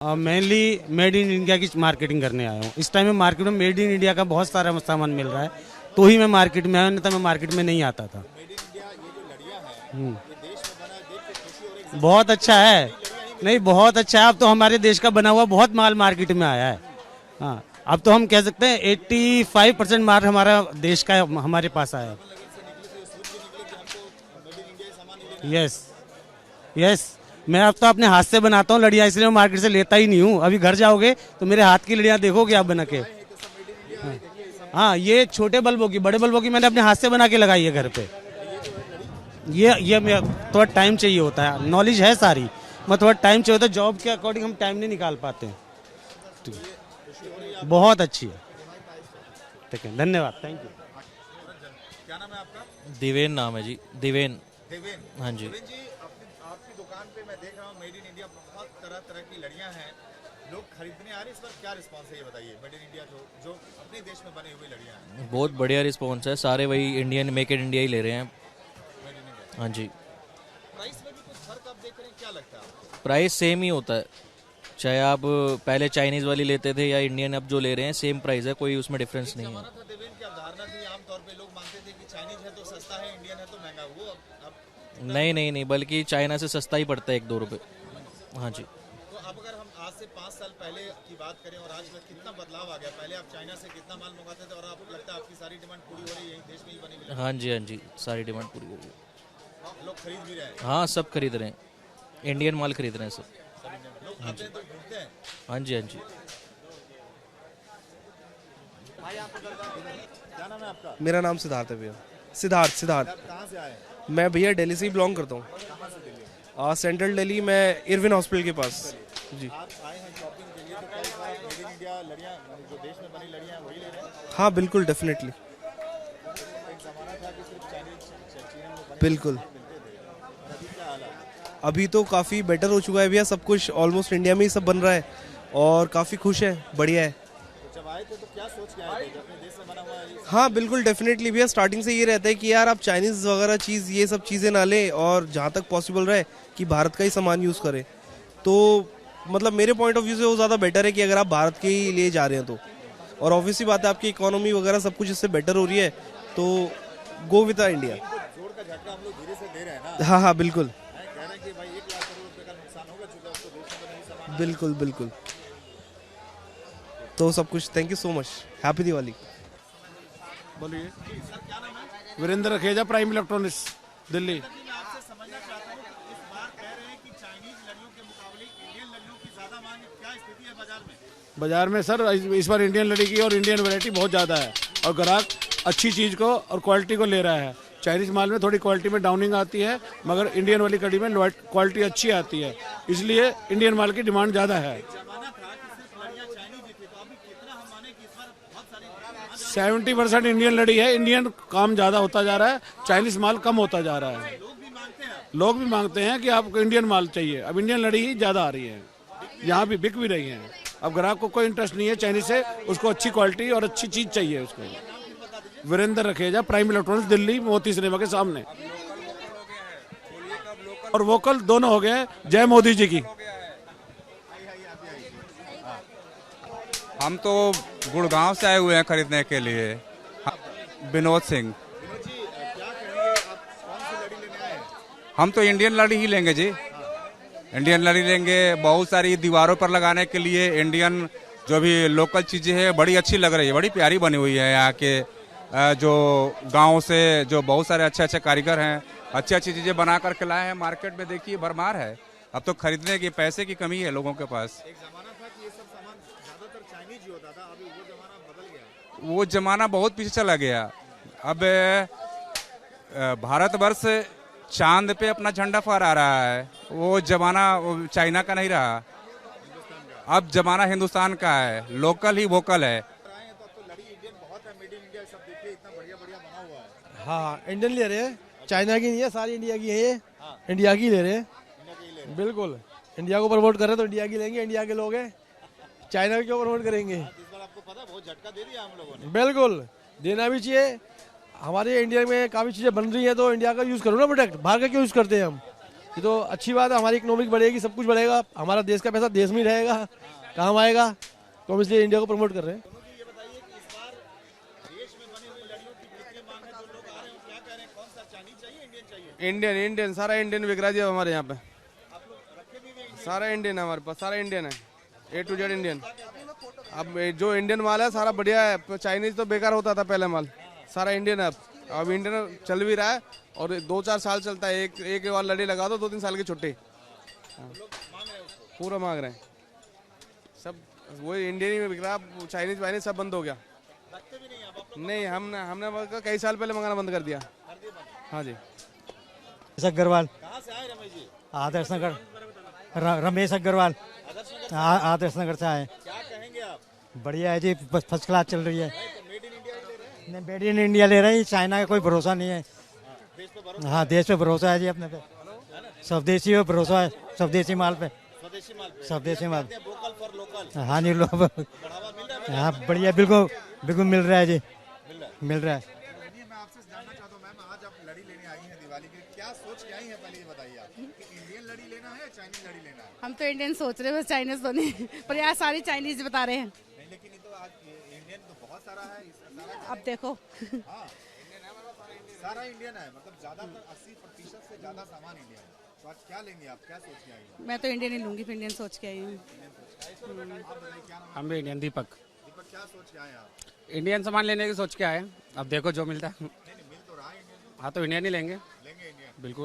Mainly made in India की marketing करने आया हूँ। इस टाइम में मार्केट में मेड इन इंडिया का बहुत सारा सामान मिल रहा है, तो ही मैं मार्केट में आया, नहीं तो मैं मार्केट में नहीं आता था। बहुत अच्छा है, नहीं बहुत अच्छा है। अब तो हमारे देश का बना हुआ बहुत माल मार्केट में आया है। हाँ, अब तो हम कह सकते हैं 85% माल हमारा देश का हमारे पास आया है। Yes, yes. मैं अब तो अपने हाथ से बनाता हूँ लड़ियाँ, इसलिए मैं मार्केट से लेता ही नहीं हूँ। अभी घर जाओगे तो मेरे हाथ की लड़ियाँ देखोगे आप बना के। हाँ, ये छोटे बल्बों की, बड़े बल्बों की मैंने अपने हाथ से बना के लगाई है घर पे। ये मैं थोड़ा टाइम चाहिए होता है, नॉलेज है सारी, मैं थोड़ा टाइम चाहिए होता है। जॉब के अकॉर्डिंग हम टाइम नहीं निकाल पाते हैं। ठीक है। बहुत अच्छी है। ठीक है, धन्यवाद, थैंक यू। क्या नाम है आपका? दिवेन नाम है जी, दिवेन। देवेन। हाँ जी। देवेन जी, आपकी दुकान पे मैं देख रहा हूँ मेड इन इंडिया बहुत तरह तरह की लड़ियाँ हैं, लोग खरीदने आ रहे हैं। इस बार क्या रिस्पांस है ये बताइए। मेड इन इंडिया जो अपने देश में बनी हुई लड़ियाँ हैं। बहुत बढ़िया रिस्पॉन्स है, सारे वही इंडियन मेक इन इंडिया ही ले रहे हैं। Made in India. हाँ जी। प्राइस में भी कुछ फर्क आप देख रहे हैं, क्या लगता है आपको? प्राइस सेम ही होता है, चाहे आप पहले चाइनीज़ वाली लेते थे या इंडियन अब जो ले रहे हैं, सेम प्राइस है, कोई उसमें डिफरेंस नहीं है। जमाना था देवेन की अवधारणा थी, आमतौर पे लोग मानते थे कि चाइनीज है तो सस्ता है, इंडियन है तो महंगा। वो अब नहीं नहीं नहीं, बल्कि चाइना से सस्ता ही पड़ता है 1-2 रुपये। हाँ जी। तो अब अगर हम आज से 5 साल पहले की बात करें और आज में कितना बदलाव आ गया। पहले आप चाइना से कितना माल मंगाते थे और आप लगता है आपकी सारी डिमांड पूरी हो रही है, यही देश में ही बनी हुई हाँ जी, हाँ जी, सारी डिमांड पूरी हो रही है। है। लोग खरीद भी रहे हैं। हाँ, सब खरीद रहे हैं, इंडियन माल खरीद रहे हैं सब। लोग आते हैं तो ढूंढते हैं। हाँ जी, हाँ जी। क्या नाम है आपका? मेरा नाम सिद्धार्थ है भैया। सिद्धार्थ सिद्धार्थ। आप कहाँ से आए हैं? मैं भैया दिल्ली से ही बिलोंग करता हूँ। कहाँ से दिल्ली? सेंट्रल दिल्ली में इरविन हॉस्पिटल के पास जी। आप आए हैं शॉपिंग के लिए, तो क्या इस बार मेड इन इंडिया लड़ियाँ जो देश में बनी लड़ियाँ हैं वही ले रहे हैं? हाँ बिल्कुल, डेफिनेटली, एक जमाना था कि सिर्फ चाइनीज चीन में बने बिल्कुल। मिलते थे, और अभी क्या हाल है? अभी तो काफ़ी बेटर हो चुका है भैया, सब कुछ ऑलमोस्ट इंडिया में ही सब बन रहा है और काफ़ी खुश है, बढ़िया है। तो जब आए थे तो क्या सोच के आए थे? जब अपने देश में बना हुआ है हाँ बिल्कुल, डेफिनेटली भैया। स्टार्टिंग से ये रहता है कि यार आप चाइनीज़ वगैरह चीज़ ये सब चीज़ें ना लें और जहाँ तक पॉसिबल रहे कि भारत का ही सामान यूज़ करें। तो मतलब मेरे पॉइंट ऑफ व्यू से वो ज़्यादा बेटर है कि अगर आप भारत के ही लिए जा रहे हैं तो। और ऑब्वियसली बात है, आपकी इकोनॉमी वगैरह सब कुछ इससे बेटर हो रही है, तो गो विद इंडिया। जोड़ का झटका हम लोग धीरे से दे रहे हैं ना। हाँ हाँ बिल्कुल, कह रहे हैं कि भाई 1 लाख करोड़ रुपए का नुकसान होगा चूंकि उसको देश में नहीं सामान। बिल्कुल बिल्कुल। तो सब कुछ, thank you so much, happy Diwali. बोलिए। Virendra Rakheja, Prime Electronics, Delhi. मैं आपसे समझना चाहता हूँ कि इस बार कह रहे हैं कि चाइनीज लड़ियों के मुकाबले इंडियन लड़ियों की ज्यादा मांग है। क्या स्थिति है बाजार में? बाजार में सर इस बार इंडियन लड़ी की और इंडियन वैरायटी बहुत ज़्यादा है और ग्राहक अच्छी चीज़ को और क्वालिटी को ले रहा है। चाइनीज़ माल में थोड़ी क्वालिटी में डाउनिंग आती है, मगर इंडियन वाली कड़ी में क्वालिटी अच्छी आती है, इसलिए इंडियन माल की डिमांड ज़्यादा है। जमाना था कि सिर्फ लड़ियाँ चाइनीज ही थी, तो अभी कितना हम माने कि इस बार बहुत सारी 70% इंडियन लड़ी है, इंडियन काम ज़्यादा होता जा रहा है, चाइनीज़ माल कम होता जा रहा है। लोग भी मांगते हैं कि आपको इंडियन माल चाहिए। अब इंडियन लड़ी ही ज़्यादा आ रही है, यहाँ भी बिक भी रही है। अब ग्राहक को कोई इंटरेस्ट नहीं है चाइनीज से, उसको अच्छी क्वालिटी और अच्छी चीज़ चाहिए उसको। वीरेंद्र रखेजा, प्राइम इलेक्ट्रॉनिक्स, दिल्ली, मोती सिनेमा के सामने। और वोकल दोनों हो गए। जय मोदी जी की। हम तो गुड़गांव से आए हुए हैं खरीदने के लिए। विनोद सिंह। हम तो इंडियन लड़ी ही लेंगे जी, इंडियन लड़ी लेंगे। बहुत सारी दीवारों पर लगाने के लिए इंडियन जो भी लोकल चीज़ें हैं बड़ी अच्छी लग रही है, बड़ी प्यारी बनी हुई है। यहाँ के जो गांव से जो बहुत सारे अच्छे अच्छे कारीगर हैं, अच्छी अच्छी चीज़ें बना करके लाए हैं। मार्केट में देखिए भरमार है। अब तो खरीदने की पैसे की कमी है लोगों के पास। एक जमाना था कि ये सब सामान ज्यादातर चाइनीज ही होता था, अभी वो जमाना बदल गया। वो जमाना बहुत पीछे चला गया। अब भारतवर्ष चांद पे अपना झंडा फहरा रहा है, वो जमाना चाइना का नहीं रहा। अब जमाना हिंदुस्तान का है, लोकल ही वोकल है। हाँ, इंडियन ले रहे हैं, चाइना की नहीं है, सारी इंडिया की है ये। इंडिया की ले रहे हैं, बिल्कुल। इंडिया को प्रमोट कर रहे हैं तो इंडिया की लेंगे, इंडिया के लोग हैं, चाइना की क्यों प्रमोट करेंगे? इस बार आपको पता है बहुत झटका दे दिया हम लोगों ने। बिल्कुल, देना भी चाहिए। हमारे इंडिया में काफ़ी चीज़ें बन रही हैं तो इंडिया का यूज़ करो ना प्रोडक्ट, बाहर का क्यों यूज़ करते हैं हम? ये तो अच्छी बात है, हमारी इकोनॉमिक बढ़ेगी, सब कुछ बढ़ेगा, हमारा देश का पैसा देश में ही रहेगा, काम आएगा, तो हम इसलिए इंडिया को प्रमोट कर रहे हैं। ये बताइए कि इस बार देश में बनी हुई लड़ियों की कितनी मांग है? जो लोग आ रहे हैं वो क्या कह रहे हैं? कौन सा चाइनीज चाहिए, इंडियन चाहिए? इंडियन इंडियन सारा इंडियन बिक रहा है जी हमारे यहाँ पे, आप लोग रखे भी हुए सारा इंडियन है हमारे पास, सारा इंडियन है, A to Z इंडियन। अब जो इंडियन माल है सारा बढ़िया है, चाइनीज तो बेकार होता था पहले माल, सारा इंडियन है अब इंडियन चल भी रहा है और 2-4 साल चलता है, एक बार लड़ी लगा दो 2-3 साल की छुट्टी। हाँ। पूरा मांग रहे हैं सब, वही इंडियन ही बिक रहा है, चाइनीज वाइनीज सब बंद हो गया। नहीं हमने कई साल पहले मंगाना बंद कर दिया। हाँ जी। अग्रवाल, कहाँ से आए रमेश जी? आदर्श नगर, रमेश अग्रवाल, आदर्श नगर से आए। क्या कहेंगे आप? बढ़िया है जी, बस फर्स्ट क्लास चल रही है। मेड इन इंडिया ही ले रहे हैं? नहीं, मेड इन इंडिया ले रहे हैं, चाइना का कोई भरोसा नहीं है। देश पे भरोसा, हाँ, देश पे भरोसा है जी अपने पे, स्वदेशी पे भरोसा है, स्वदेशी माल पे, स्वदेशी माल पे स्वदेशी माल। वोकल फॉर लोकल हाँ जी, लोग बढ़ावा मिल रहा है? हाँ बढ़िया, बिल्कुल बिल्कुल मिल रहा है जी, मिल रहा है। चलिए, मैं आपसे जानना चाहता हूँ मैम, आज आप लड़ी लेने आई हैं दिवाली के, क्या सोच के आई हैं? पहले ये बताइए आप कि इंडियन लड़ी लेना है या चाइनीज लड़ी लेना है? हम तो इंडियन सोच रहे हैं, बस चाइनीज तो नहीं, पर यार सारी चाइनीज बता रहे हैं। नहीं, लेकिन ये तो आज इंडियन तो बहुत सारा है, अब देखो सारा इंडियन है, मतलब ज्यादातर 80% से ज्यादा सामान इंडियन है। तो आज क्या लेंगे आप, क्या सोच के आई हैं? मैं तो इंडियन ही लूंगी, फिर इंडियन सोच के आई हूँ। हम भी इंडियन दीपक, दीपक क्या सोच के आए आप? इंडियन सामान लेने की सोच के आए, अब देखो जो मिलता है। मिल तो रहा है इंडियन, हाँ तो इंडियन ही लेंगे, लेंगे इंडियन। बिल्कुल।